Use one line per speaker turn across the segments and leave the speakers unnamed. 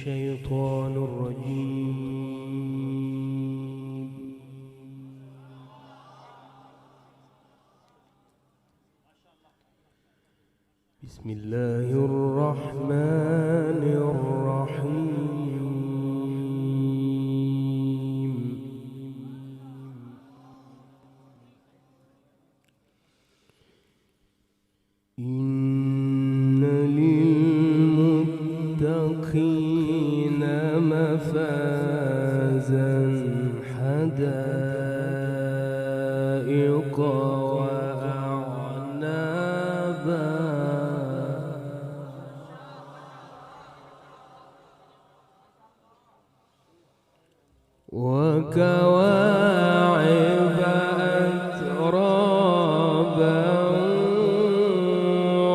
الشيطان الرجيم. بسم الله الرحمن الرحيم. إن للمتقين مفازا حدائق وأعنابا وكواعب أترابا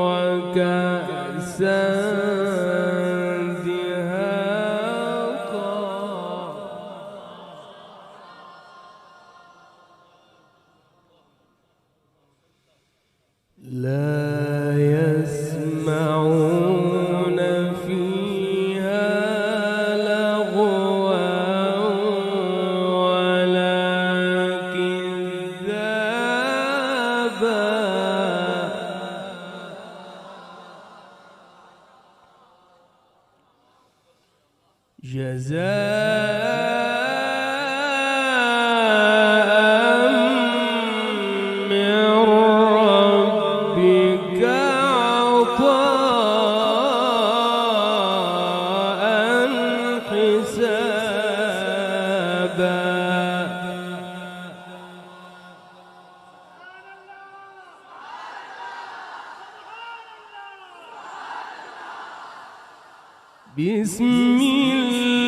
وكأسا دهاقا لا يسمعون فيها لغوا ولا كذابا جزاء من ربك عطاء حسابا. بسم الله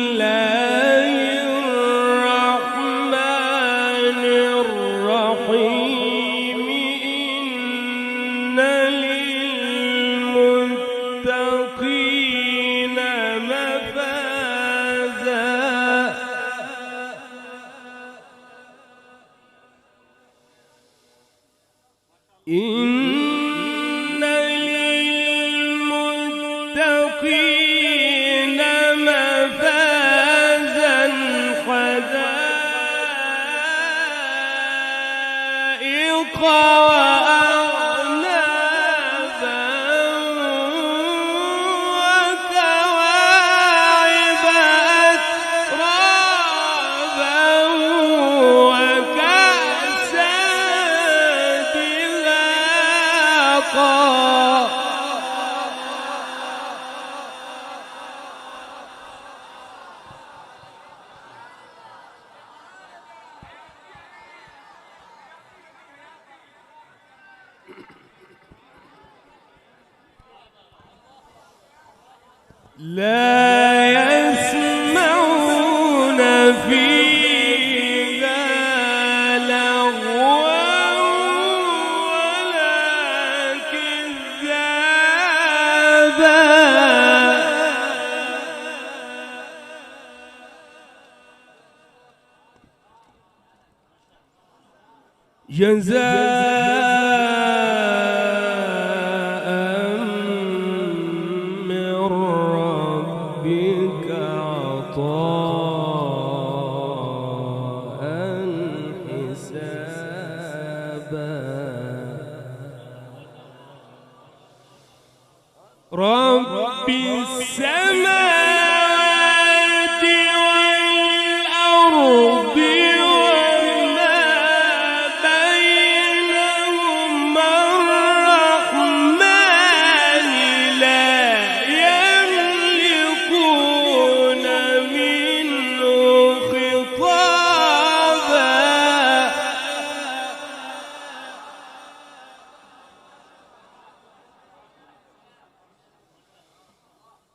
الرحمن الرحيم. إن للمتقين مفازا إن للمتقين مفازا حدائق وأعنابا وكواعب أترابا وكأسا دهاقا لا يسمعون فيها لغوا ولا كذابا جزاء من ربك عطاء حسابا. رب السماوات والأرض وما بينهما الرحمن لا يملكون منه خطابا.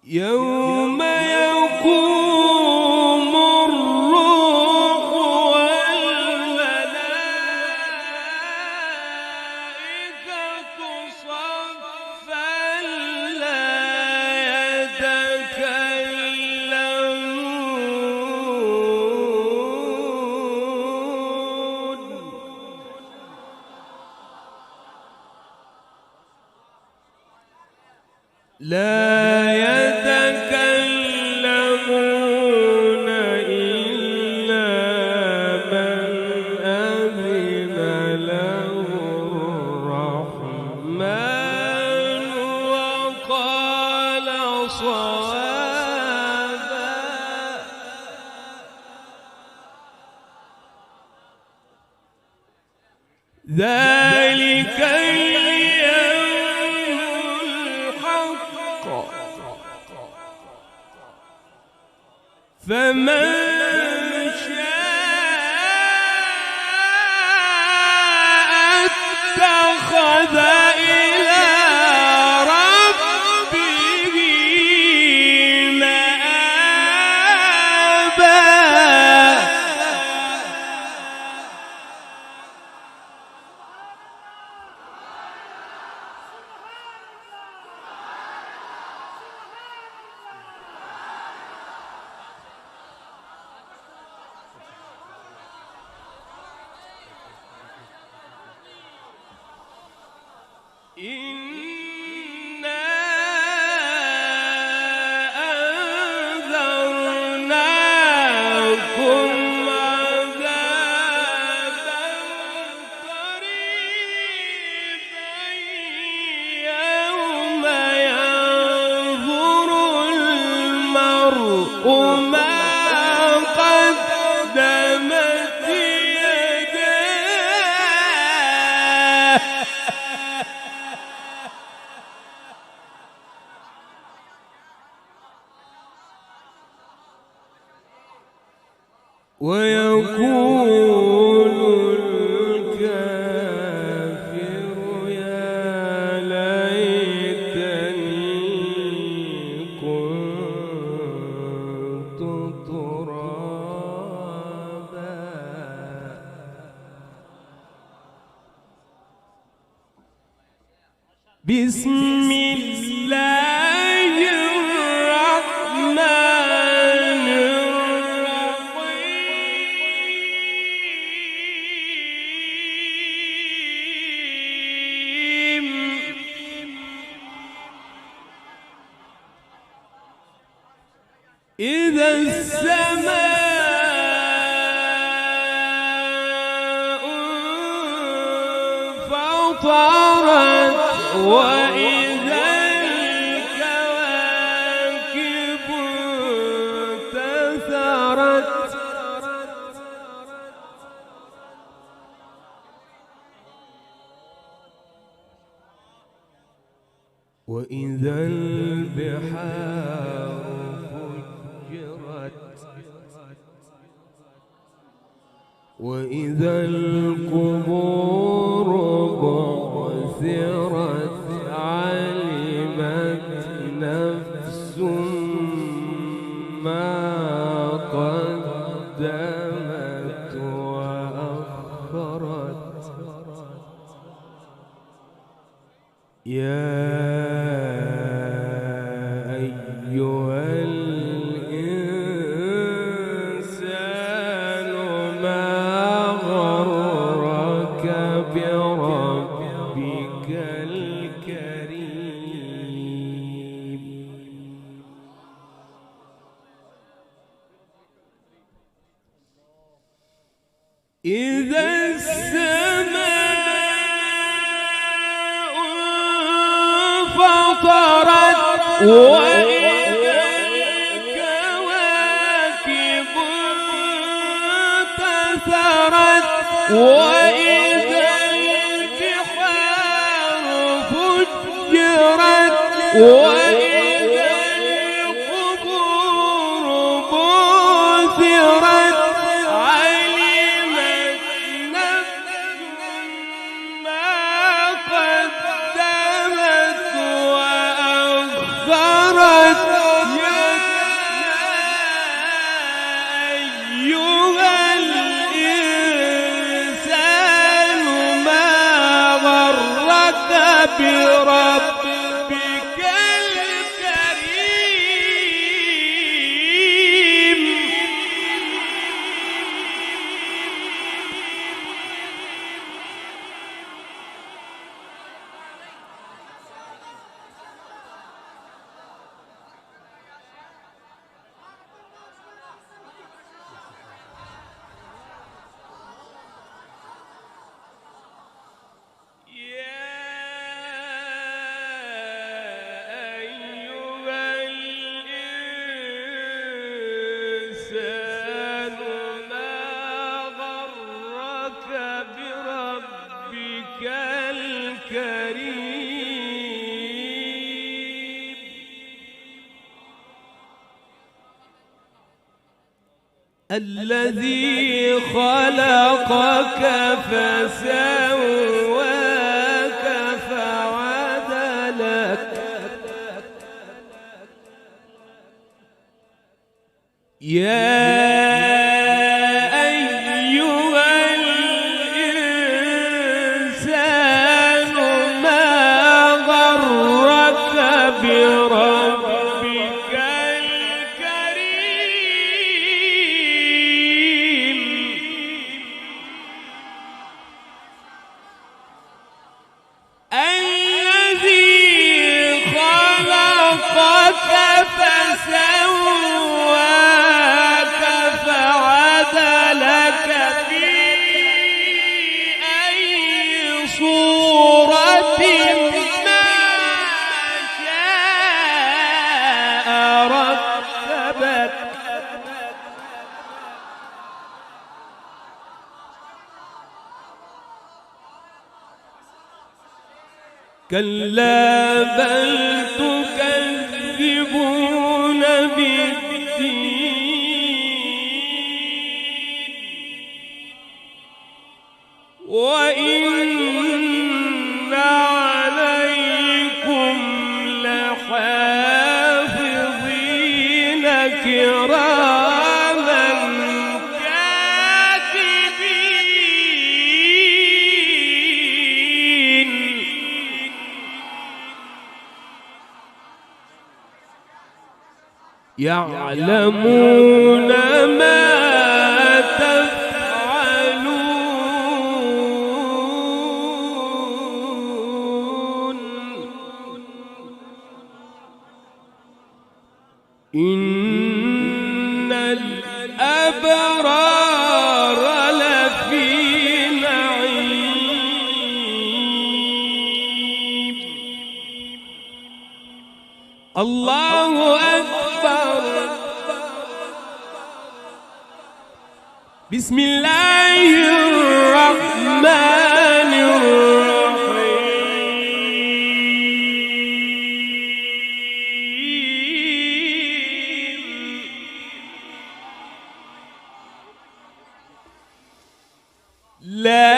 يوم يقوم الروح والملائكة صفا لا يتكلمون لا يتكلمون فمن شاء اتخذ إلى ربه مآبا إنا أنذرناكم عذابا قريبا يوم ينظر المرء ما قدمت يداه ويقول الكافر يا ليتني كنت ترابا بسم الله الرحمن الرحيم إذا السماء انفطرت وإذا الكواكب انتثرت وإذا البحار فجرت وإذا القبور بعثرت علمت نفس ما قدمت وأخرت يا أيها الإنسان ما غرك بربك الكريم إذا السماء انفطرت وإذا الكواكب انتثرت وإذا البحار فجرت وإذا القبور بعثرت علمت نفس ما قدمت وأخرت يا أيها الإنسان ما غرك بربك الكريم يا الذي خلقك فسواك فعدلك يا أيها الإنسان ما غرك بربك الكريم الذي خلقك فسواك فعدلك في أي صورة ما شاء ركبك كلا بل تكذبون بالدين وإن عليكم لحافظين كراما كاتبين يعلمون ما تفعلون إن الأبرار لفي نعيم الله أكبر بسم الله الرحمن الرحيم لا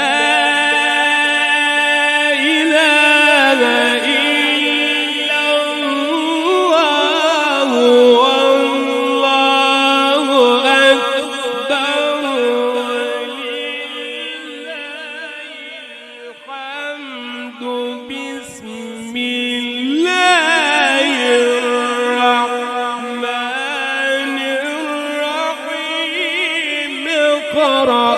إله إلا الله والله أكبر ولله الحمد بسم الله الرحمن الرحيم اقرأ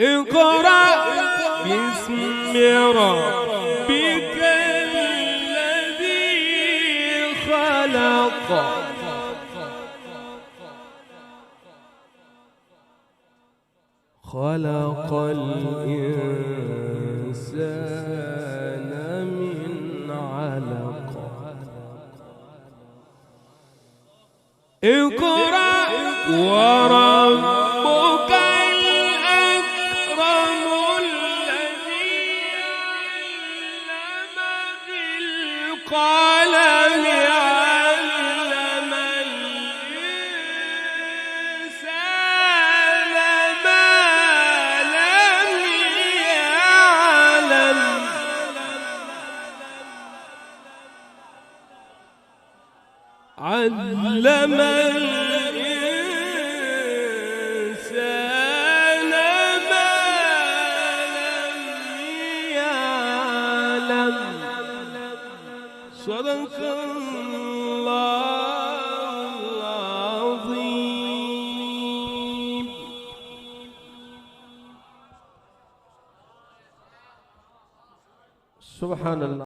اقرأ باسم ربك الذي خلق خلق الإنسان من علق اقرأ وربك الأكرم الذي علم بالقلم علم الإنسان ما لم يعلم علم الإنسان ما لم يعلم صدق الله العظيم سبحان الله.